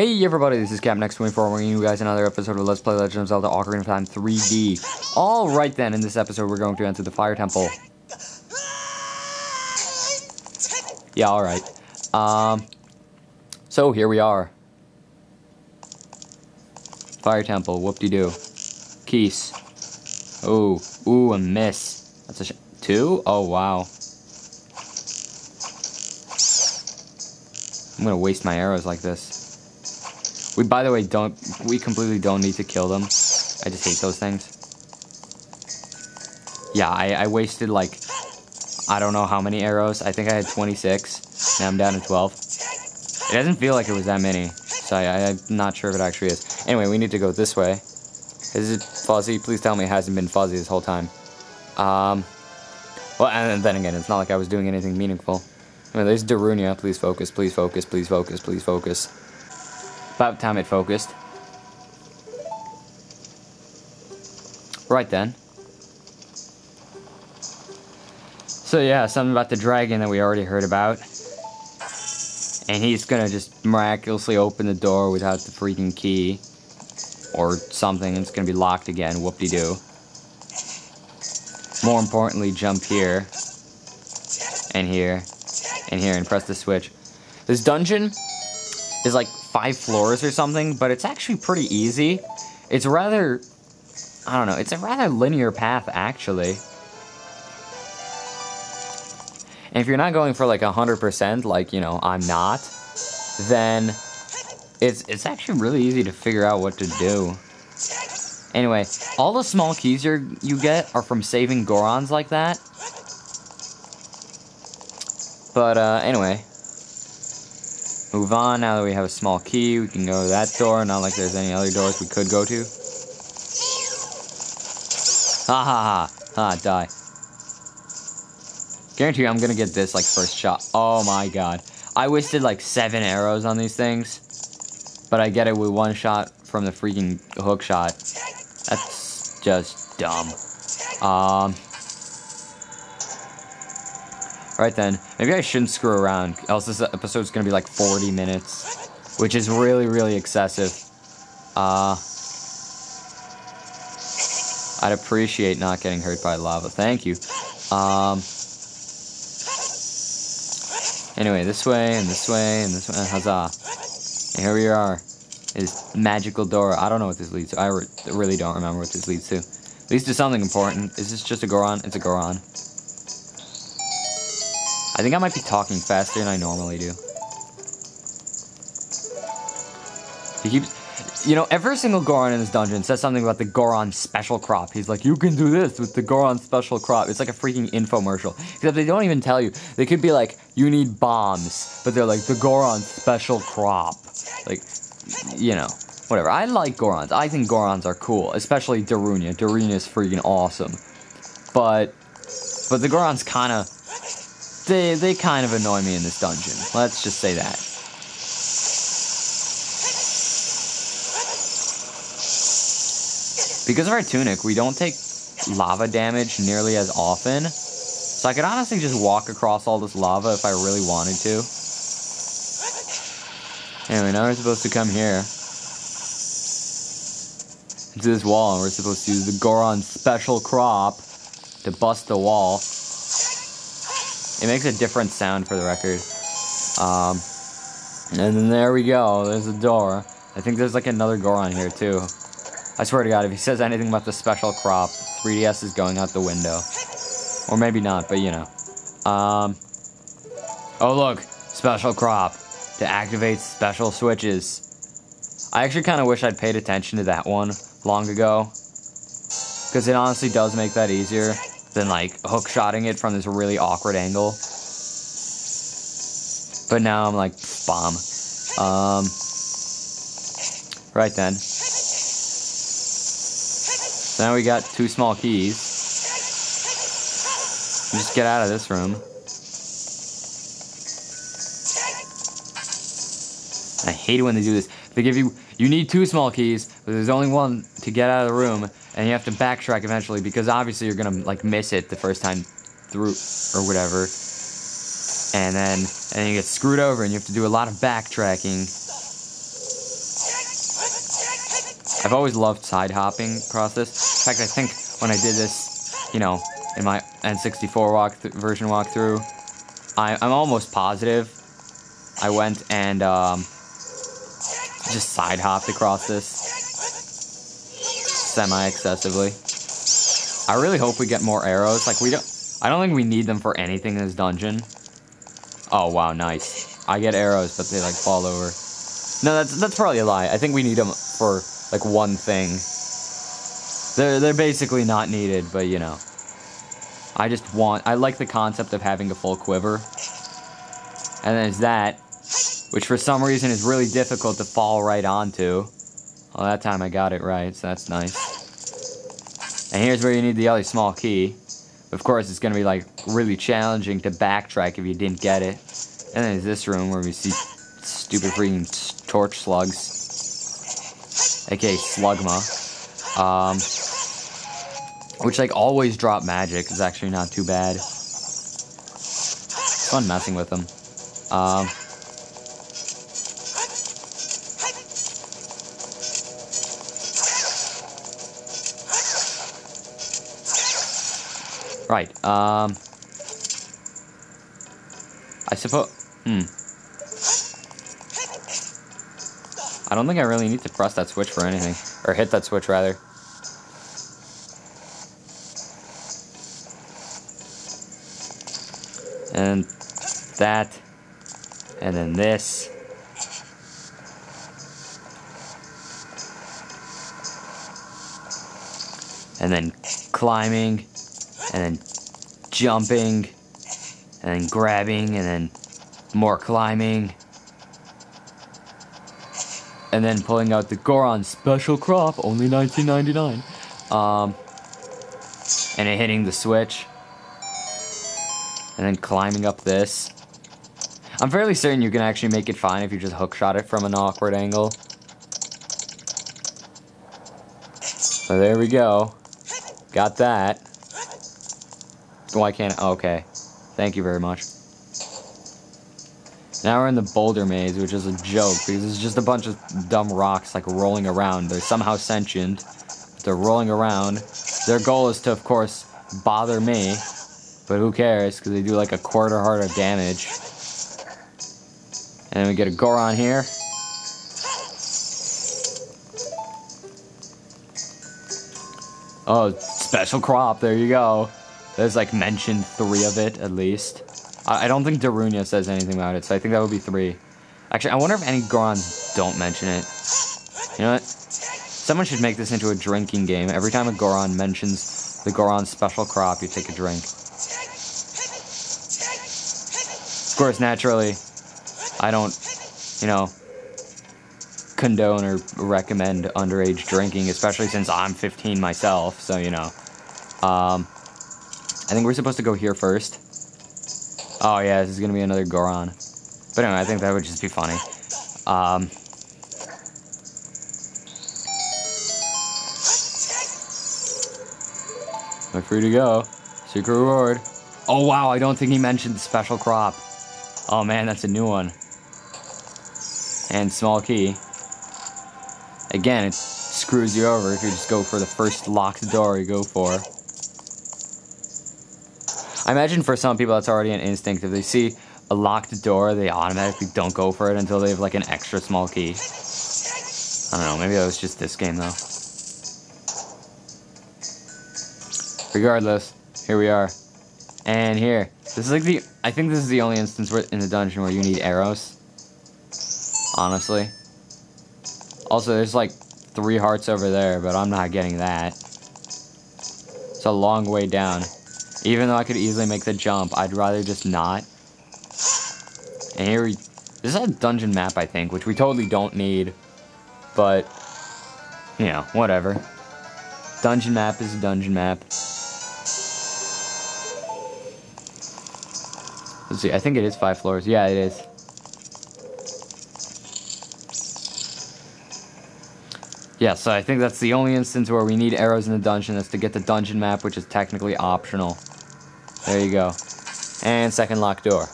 Hey everybody, this is CapNext24, bringing you guys another episode of Let's Play Legend of Zelda Ocarina of Time 3D. Alright then, in this episode we're going to enter the Fire Temple. Yeah, alright. So here we are. Fire Temple, whoop-de-doo. Keys. Ooh, a miss. That's a two? Oh, wow. I'm gonna waste my arrows like this. We, by the way, we completely don't need to kill them. I just hate those things. Yeah, I wasted, like, I don't know how many arrows. I think I had 26. Now I'm down to 12. It doesn't feel like it was that many. So I'm not sure if it actually is. Anyway, we need to go this way. Is it fuzzy? Please tell me it hasn't been fuzzy this whole time. Well, and then again, it's not like I was doing anything meaningful. Anyway, there's Darunia. Please focus, please focus, please focus, please focus. About time it focused. Right then. So yeah, something about the dragon that we already heard about. And he's gonna just miraculously open the door without the freaking key. Or something, it's gonna be locked again, whoop-de-doo. More importantly, jump here. And here. And here, and press the switch. This dungeon is like 5 floors or something, but it's actually pretty easy. It's rather, I don't know, it's a rather linear path, actually. And if you're not going for like 100%, like, you know, I'm not, then it's actually really easy to figure out what to do. Anyway, all the small keys you get are from saving Gorons like that. But, anyway. Move on, now that we have a small key, we can go to that door, not like there's any other doors we could go to. Ha ha ha, ha, die. Guarantee you I'm gonna get this, like, first shot. Oh my god. I wasted, like, 7 arrows on these things, but I get it with 1 shot from the freaking hook shot. That's just dumb. Right then, maybe I shouldn't screw around, else this episode's gonna be like 40 minutes, which is really, really excessive. I'd appreciate not getting hurt by lava, thank you. Anyway, this way, and this way, and this way, huzzah. And here we are, this magical door. I don't know what this leads to, I really don't remember what this leads to. It leads to something important. Is this just a Goron? It's a Goron. I think I might be talking faster than I normally do. He keeps... You know, every single Goron in this dungeon says something about the Goron special crop. He's like, you can do this with the Goron special crop. It's like a freaking infomercial. Except they don't even tell you. They could be like, you need bombs. But they're like, the Goron special crop. Like, you know, whatever. I like Gorons. I think Gorons are cool. Especially Darunia. Darunia's freaking awesome. But the Gorons kind of... They kind of annoy me in this dungeon. Let's just say that. Because of our tunic, we don't take lava damage nearly as often. So I could honestly just walk across all this lava if I really wanted to. Anyway, now we're supposed to come here. To this wall, and we're supposed to use the Goron special crop to bust the wall. It makes a different sound for the record. And then there we go. There's a door. I think there's like another Goron here too. I swear to God, if he says anything about the special crop, 3DS is going out the window. Or maybe not, but you know. Oh look, special crop to activate special switches. I actually kind of wish I'd paid attention to that one long ago. Because it honestly does make that easier than like hook-shotting it from this really awkward angle. But now I'm like, bomb. Right then. So now we got 2 small keys. Just get out of this room. I hate it when they do this. They give you need 2 small keys, but there's only 1 to get out of the room, and you have to backtrack eventually, because obviously you're gonna, like, miss it the first time through, or whatever. And then you get screwed over, and you have to do a lot of backtracking. I've always loved side hopping across this. In fact, I think when I did this, you know, in my N64 version walkthrough, I'm almost positive I went and just side hopped across this semi-excessively. I really hope we get more arrows. Like, I don't think we need them for anything in this dungeon. Oh, wow, nice. I get arrows, but they, like, fall over. No, that's probably a lie. I think we need them for, like, one thing. They're basically not needed, but, you know. I like the concept of having a full quiver. And there's that, which for some reason is really difficult to fall right onto. Well, that time I got it right, so that's nice. And here's where you need the other small key. Of course, it's going to be, like, really challenging to backtrack if you didn't get it. And then there's this room where we see stupid freaking torch slugs. AKA Slugma. Which, like, always drop magic. It's actually not too bad. It's fun messing with them. Right, I suppose, I don't think I really need to press that switch for anything. Or hit that switch, rather. And that. And then this. And then climbing. And then jumping, and then grabbing, and then more climbing, and then pulling out the Goron special crop, only $19.99, and then hitting the switch, and then climbing up this. I'm fairly certain you can actually make it fine if you just hookshot it from an awkward angle. So there we go. Got that. Why can't I? Okay. Thank you very much. Now we're in the boulder maze, which is a joke, because it's just a bunch of dumb rocks, like, rolling around. They're somehow sentient. They're rolling around. Their goal is to, of course, bother me. But who cares, because they do, like, a quarter heart of damage. And then we get a Goron here. Oh, special crop, there you go. There's, like, mentioned 3 of it, at least. I don't think Darunia says anything about it, so I think that would be 3. Actually, I wonder if any Gorons don't mention it. You know what? Someone should make this into a drinking game. Every time a Goron mentions the Goron special crop, you take a drink. Of course, naturally, I don't, you know, condone or recommend underage drinking, especially since I'm 15 myself, so, you know. I think we're supposed to go here first. Oh yeah, this is gonna be another Goron. But anyway, I think that would just be funny. We're free to go. Secret reward. Oh wow, I don't think he mentioned the special crop. Oh man, that's a new one. And small key. Again, it screws you over if you just go for the first locked door you go for. I imagine for some people that's already an instinct. If they see a locked door, they automatically don't go for it until they have, like, an extra small key. I don't know, maybe that was just this game, though. Regardless, here we are. And here. This is like I think this is the only instance in the dungeon where you need arrows. Honestly. Also, there's, like, 3 hearts over there, but I'm not getting that. It's a long way down. Even though I could easily make the jump, I'd rather just not. And here this is a dungeon map, I think, which we totally don't need. But, you know, whatever. Dungeon map is a dungeon map. Let's see, I think it is 5 floors. Yeah, it is. Yeah, so I think that's the only instance where we need arrows in the dungeon. That's to get the dungeon map, which is technically optional. There you go. And second locked door.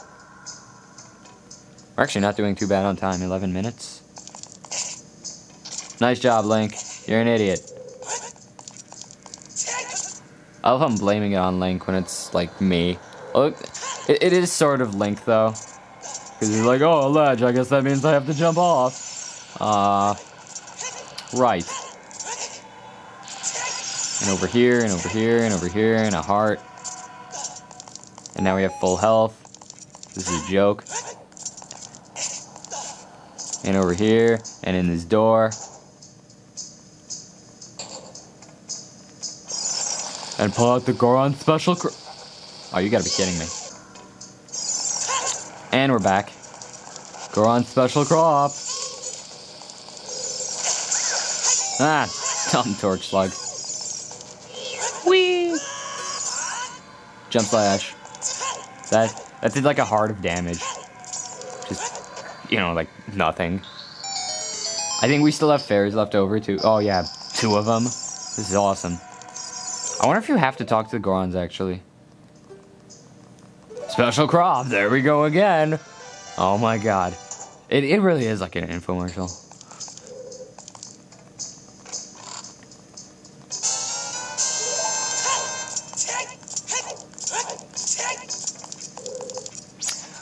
We're actually not doing too bad on time. 11 minutes. Nice job, Link. You're an idiot. I love how I'm blaming it on Link when it's, like, me. Look, it is sort of Link, though. Because he's like, oh, a ledge, I guess that means I have to jump off. Right. And over here, and over here, and over here, and a heart. And now we have full health. This is a joke. And over here, and in this door. And pull out the Goron special oh, you gotta be kidding me. And we're back. Goron special crop. Ah, dumb torch slug. Whee! Jump slash. That did like a heart of damage. Just, you know, like nothing. I think we still have fairies left over too. Oh yeah, 2 of them. This is awesome. I wonder if you have to talk to the Gorons actually. Special crop, there we go again. Oh my god. It really is like an infomercial.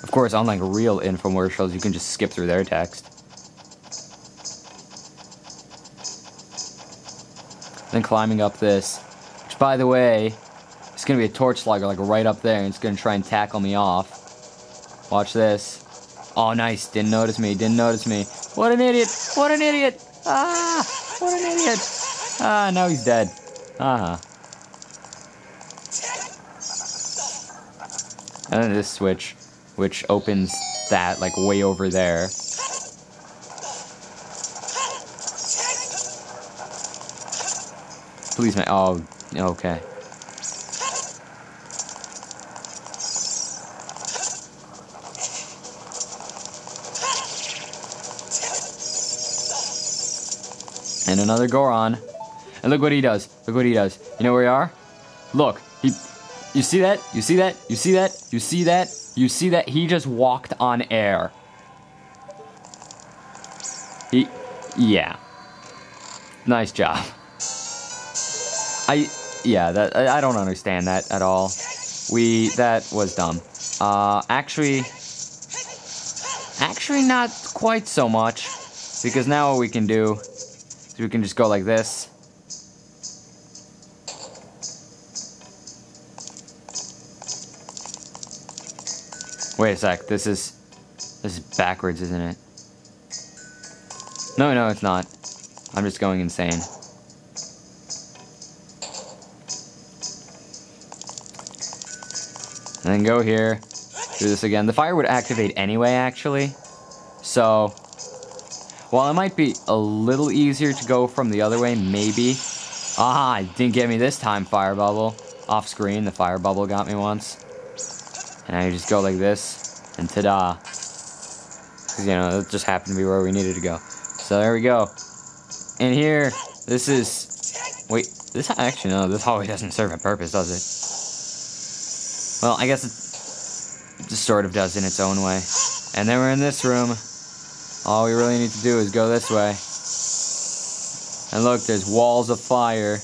Of course, unlike real infomercials, you can just skip through their text. Then climbing up this, which by the way, it's gonna be a torch slugger like right up there, and it's gonna try and tackle me off. Watch this. Oh, nice. Didn't notice me. Didn't notice me. What an idiot. What an idiot. Ah, what an idiot. Ah, now he's dead. Uh-huh. And then this switch, which opens that, like, way over there. Please, man. Oh, okay. And another Goron. And look what he does. Look what he does. You know where we are? Look. You see that? You see that? You see that? You see that? You see that? He just walked on air. Yeah. Nice job. I don't understand that at all. That was dumb. Actually not quite so much. Because now what we can do is we can just go like this. Wait a sec, this is backwards, isn't it? No, it's not. I'm just going insane. And then go here, do this again. The fire would activate anyway, actually. So, while it might be a little easier to go from the other way, maybe. Aha, it didn't get me this time, fire bubble. Off screen, the fire bubble got me once. And now you just go like this, and ta-da. Because, you know, it just happened to be where we needed to go. So there we go. And here, this is... Wait, this... Actually, no, this hallway doesn't serve a purpose, does it? Well, I guess it just sort of does in its own way. And then we're in this room. All we really need to do is go this way. And look, there's walls of fire.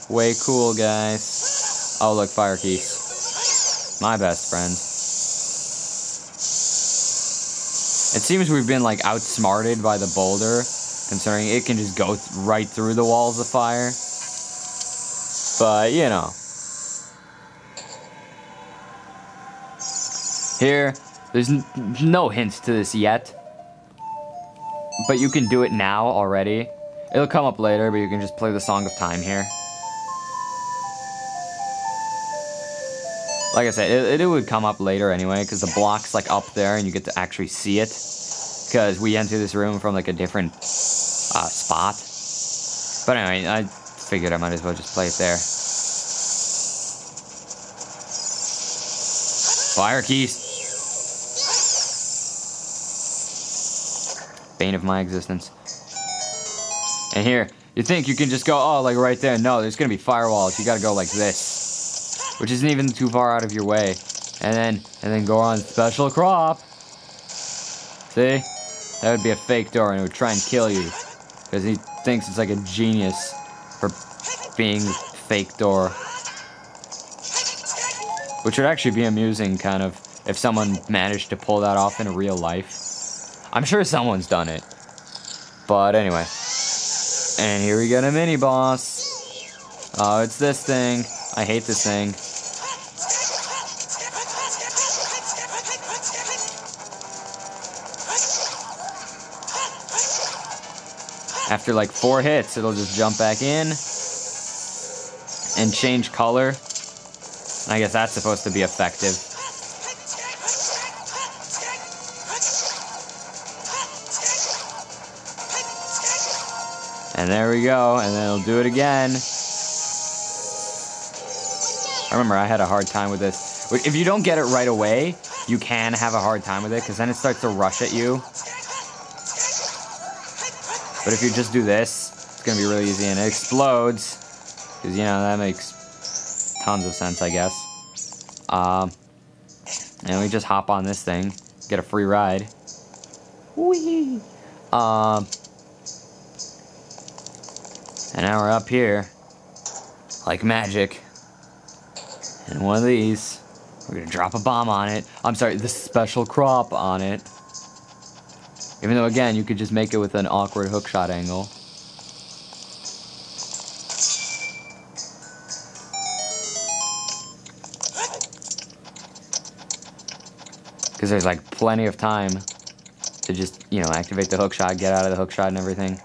Way cool, guys. Oh, look, fire keys. My best friends. It seems we've been, like, outsmarted by the boulder, considering it can just go right through the walls of fire. But, you know. Here, there's no hints to this yet. But you can do it now already. It'll come up later, but you can just play the Song of Time here. Like I said, it would come up later anyway, because the block's like up there and you get to actually see it. Because we enter this room from like a different spot. But anyway, I figured I might as well just play it there. Fire keys. Bane of my existence. And here, you think you can just go, oh, like right there. No, there's gonna be firewalls. You gotta go like this. Which isn't even too far out of your way. And then go on special crop. See? That would be a fake door and it would try and kill you. Because he thinks it's like a genius for being fake door. Which would actually be amusing, kind of, if someone managed to pull that off in real life. I'm sure someone's done it. But anyway. And here we get a mini-boss. Oh, it's this thing. I hate this thing. After like 4 hits, it'll just jump back in and change color. And I guess that's supposed to be effective. And there we go, and then it'll do it again. I remember I had a hard time with this. If you don't get it right away, you can have a hard time with it, because then it starts to rush at you. But if you just do this, it's going to be really easy, and it explodes. Because, you know, that makes tons of sense, I guess. And we just hop on this thing, get a free ride. Whee! And now we're up here, like magic. And one of these, we're gonna drop a bomb on it. I'm sorry, the special crop on it. Even though, again, you could just make it with an awkward hookshot angle. Because there's like plenty of time to just, you know, activate the hookshot, get out of the hookshot and everything.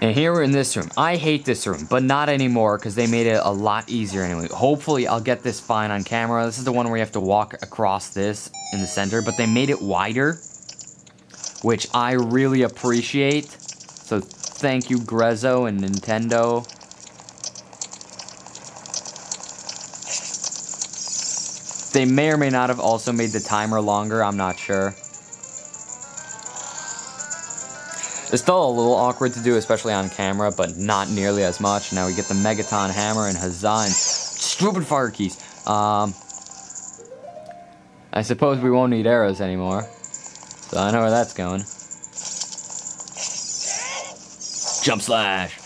And here we're in this room. I hate this room, but not anymore because they made it a lot easier anyway. Hopefully I'll get this fine on camera. This is the one where you have to walk across this in the center, but they made it wider, which I really appreciate. So thank you, Grezzo and Nintendo. They may or may not have also made the timer longer, I'm not sure. It's still a little awkward to do, especially on camera, but not nearly as much. Now we get the Megaton hammer and huzzah and stupid fire keys. I suppose we won't need arrows anymore. So I know where that's going. Jump slash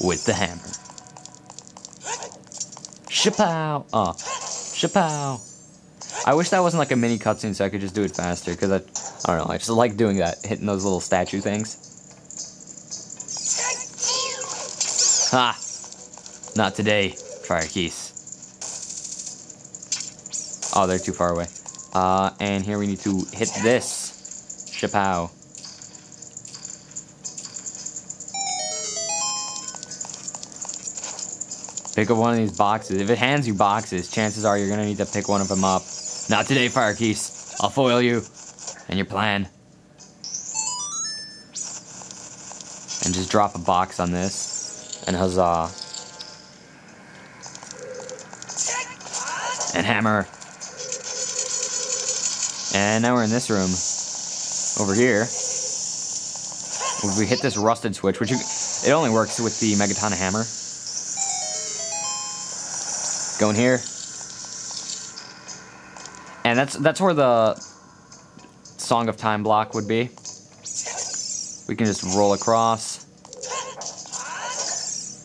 with the hammer. Shapow! Oh, shapow! I wish that wasn't like a mini cutscene so I could just do it faster, because I don't know, I just like doing that, hitting those little statue things. Ha! Not today, fire keys. Oh, they're too far away. And here we need to hit this. Shapow. Pick up one of these boxes. If it hands you boxes, chances are you're gonna need to pick one of them up. Not today, fire keys. I'll foil you. And your plan. And just drop a box on this. And huzzah. And hammer. And now we're in this room. Over here. If we hit this rusted switch, which it only works with the Megaton hammer. Going here. And that's where the Song of Time block would be. We can just roll across.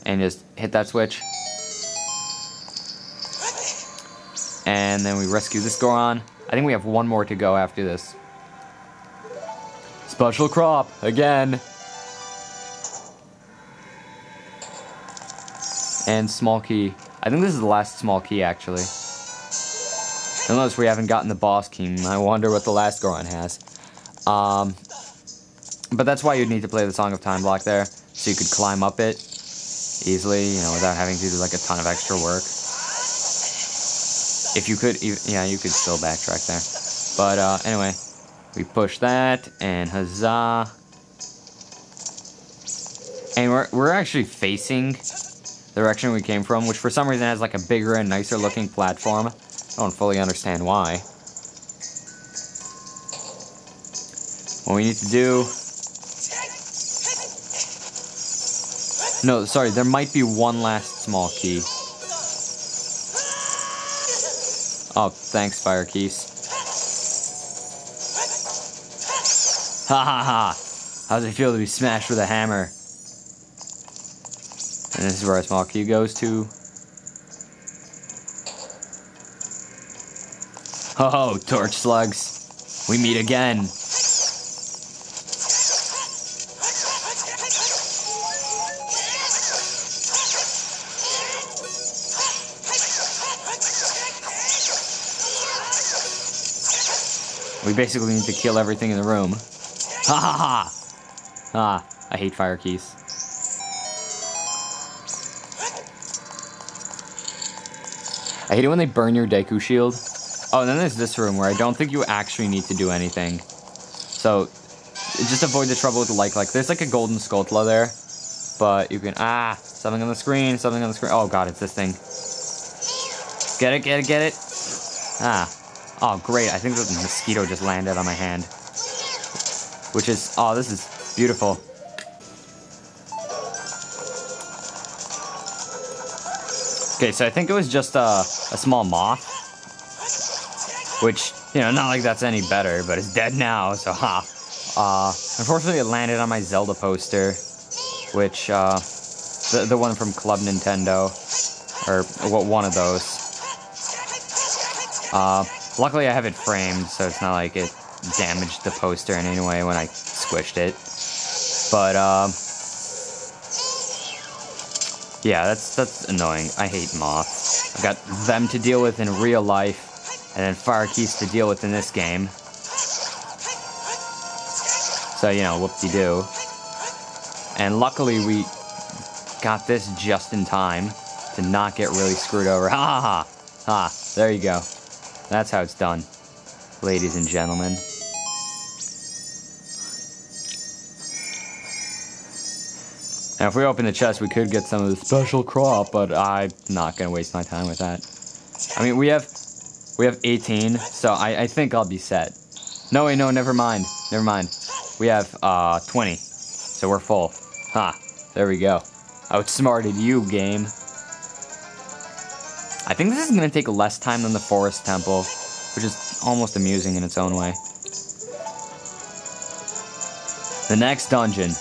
And just hit that switch. And then we rescue this Goron. I think we have one more to go after this. Special crop, again. And small key. I think this is the last small key, actually. You'll notice we haven't gotten the boss key. I wonder what the last Goron has. But that's why you'd need to play the Song of Time block there. So you could climb up it easily, you know, without having to do like a ton of extra work. If you could, yeah, you could still backtrack there. But anyway, we push that, and huzzah. And we're actually facing the direction we came from, which for some reason has like a bigger and nicer looking platform. I don't fully understand why. What we need to do... No, sorry, there might be one last small key. Oh, thanks, fire keys. Ha ha ha! How does it feel to be smashed with a hammer? And this is where our small cube goes to. Ho ho, torch slugs. We meet again. We basically need to kill everything in the room. Ha ha ha! Ah, I hate fire keys. I hate it when they burn your Deku shield. Oh, and then there's this room where I don't think you actually need to do anything. So, just avoid the trouble with the like. There's like a golden Skulltula there. But you can, something on the screen, something on the screen. Oh god, it's this thing. Get it, get it, get it. Ah. Oh, great. I think the mosquito just landed on my hand. Which is, oh, this is beautiful. Okay, so I think it was just a small moth. Which, you know, not like that's any better, but it's dead now, so unfortunately it landed on my Zelda poster. Which, the one from Club Nintendo. Or, one of those. Luckily I have it framed, so it's not like it damaged the poster in any way when I squished it. But, yeah, that's annoying. I hate moths. I've got them to deal with in real life, and then fire keys to deal with in this game. So, you know, whoop-de-doo. And luckily we got this just in time to not get really screwed over. Ha ha ha! Ha, there you go. That's how it's done, ladies and gentlemen. Now, if we open the chest, we could get some of the special crop, but I'm not gonna waste my time with that. I mean, we have 18, so I think I'll be set. No, wait, no, never mind. Never mind. We have 20, so we're full. Ha, there we go. Outsmarted you, game. I think this is going to take less time than the Forest Temple, which is almost amusing in its own way. The next dungeon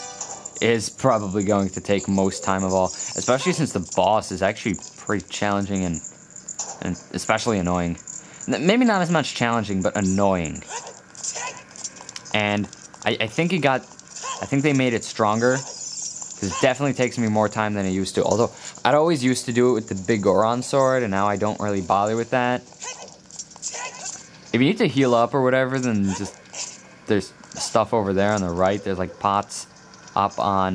is probably going to take most time of all, especially since the boss is actually pretty challenging and especially annoying. Maybe not as much challenging, but annoying. And I think they made it stronger. It definitely takes me more time than it used to. Although, I'd always used to do it with the big Goron sword, and now I don't really bother with that. If you need to heal up or whatever, then just... There's stuff over there on the right. There's, like, pots up on,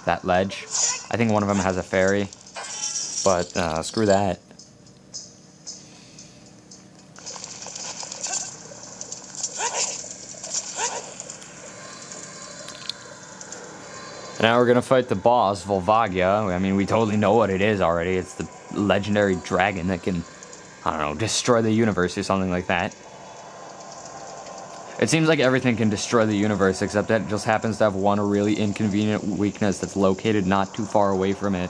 that ledge. I think one of them has a fairy. But, screw that. Now we're gonna fight the boss, Volvagia. I mean, we totally know what it is already. It's the legendary dragon that can, I don't know, destroy the universe or something like that. It seems like everything can destroy the universe, except that it just happens to have one really inconvenient weakness that's located not too far away from it.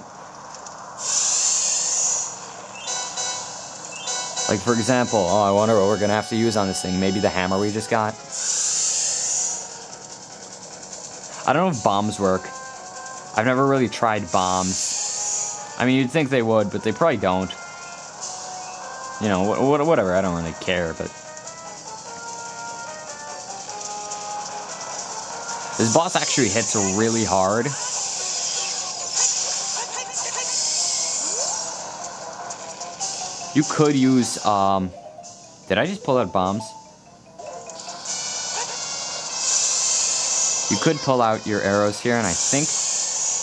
Like, for example, oh, I wonder what we're gonna have to use on this thing. Maybe the hammer we just got? I don't know if bombs work. I've never really tried bombs. I mean, you'd think they would, but they probably don't. You know, whatever, I don't really care, but... This boss actually hits really hard. You could use, Did I just pull out bombs? You could pull out your arrows here, and I think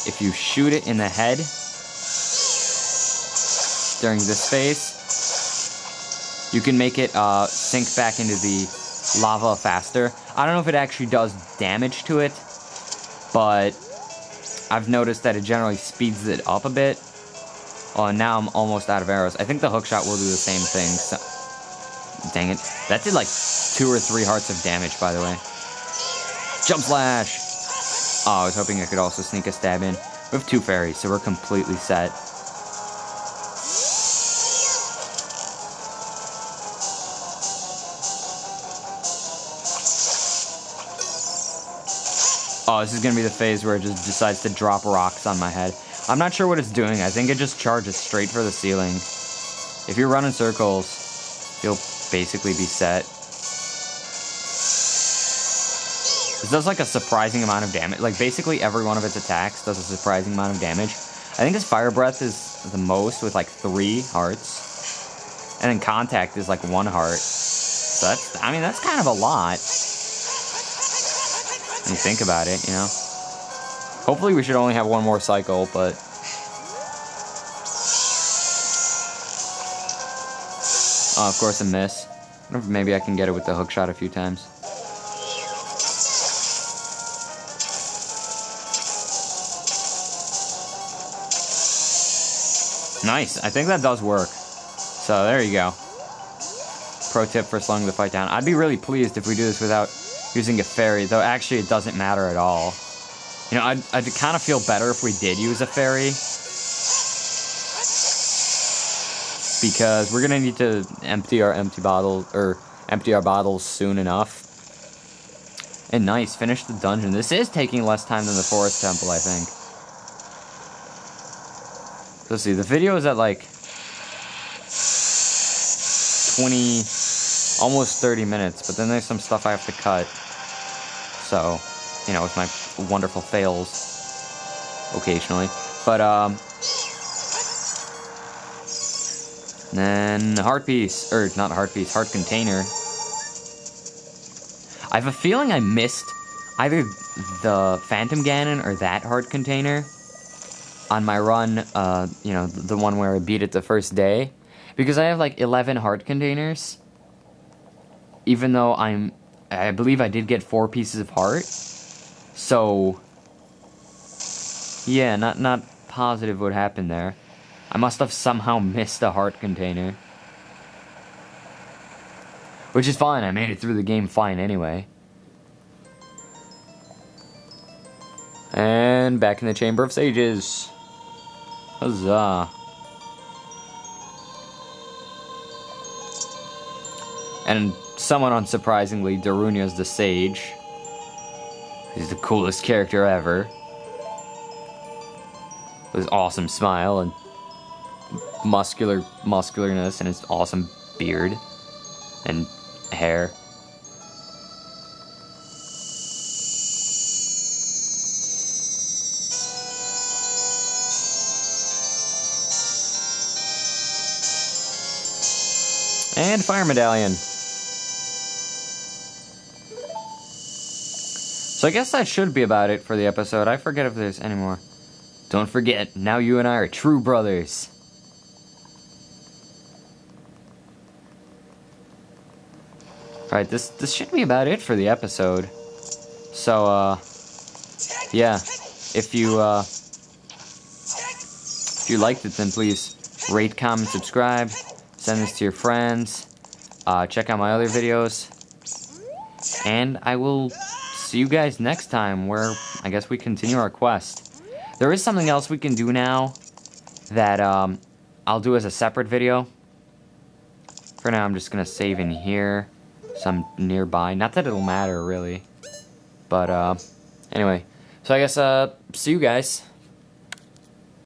if you shoot it in the head during this phase, you can make it sink back into the lava faster. I don't know if it actually does damage to it, but I've noticed that it generally speeds it up a bit. Oh, and now I'm almost out of arrows. I think the hookshot will do the same thing. So, dang it. That did like 2 or 3 hearts of damage, by the way. Jump slash! Oh, I was hoping I could also sneak a stab in. We have 2 fairies, so we're completely set. Oh, this is gonna be the phase where it just decides to drop rocks on my head. I'm not sure what it's doing. I think it just charges straight for the ceiling. If you run in circles, you'll basically be set. This does like a surprising amount of damage. Like basically every one of its attacks does a surprising amount of damage. I think his fire breath is the most with like 3 hearts. And then contact is like 1 heart. So that's, I mean, that's kind of a lot. When you think about it, you know. Hopefully we should only have 1 more cycle, but... Oh, of course a miss. I wonder if maybe I can get it with the hook shot a few times. Nice, I think that does work. So there you go. Pro tip for slowing the fight down. I'd be really pleased if we do this without using a fairy, though actually it doesn't matter at all. You know, I'd kind of feel better if we did use a fairy. Because we're gonna need to empty our bottles soon enough. And nice, finish the dungeon. This is taking less time than the forest temple, I think. Let's see, the video is at like 20, almost 30 minutes, but then there's some stuff I have to cut. So, you know, with my wonderful fails occasionally. But, then heart piece, or not heart piece, heart container. I have a feeling I missed either the Phantom Ganon or that heart container on my run, you know, the one where I beat it the first day. Because I have like 11 heart containers. Even though I believe I did get 4 pieces of heart. So, yeah, not positive what happened there. I must have somehow missed a heart container. Which is fine, I made it through the game fine anyway. And back in the Chamber of Sages. Huzzah. And somewhat unsurprisingly, Darunia's the Sage. He's the coolest character ever. With his awesome smile and muscularness and his awesome beard and hair. And Fire Medallion. So I guess that should be about it for the episode. I forget if there's any more. Don't forget, now you and I are true brothers. Alright, this should be about it for the episode. So, yeah. If you liked it, then please rate, comment, subscribe. Send this to your friends. Check out my other videos. And I will see you guys next time, where I guess we continue our quest. There is something else we can do now that I'll do as a separate video. For now, I'm just going to save in here. Some nearby. Not that it'll matter, really. But, anyway. So I guess, see you guys.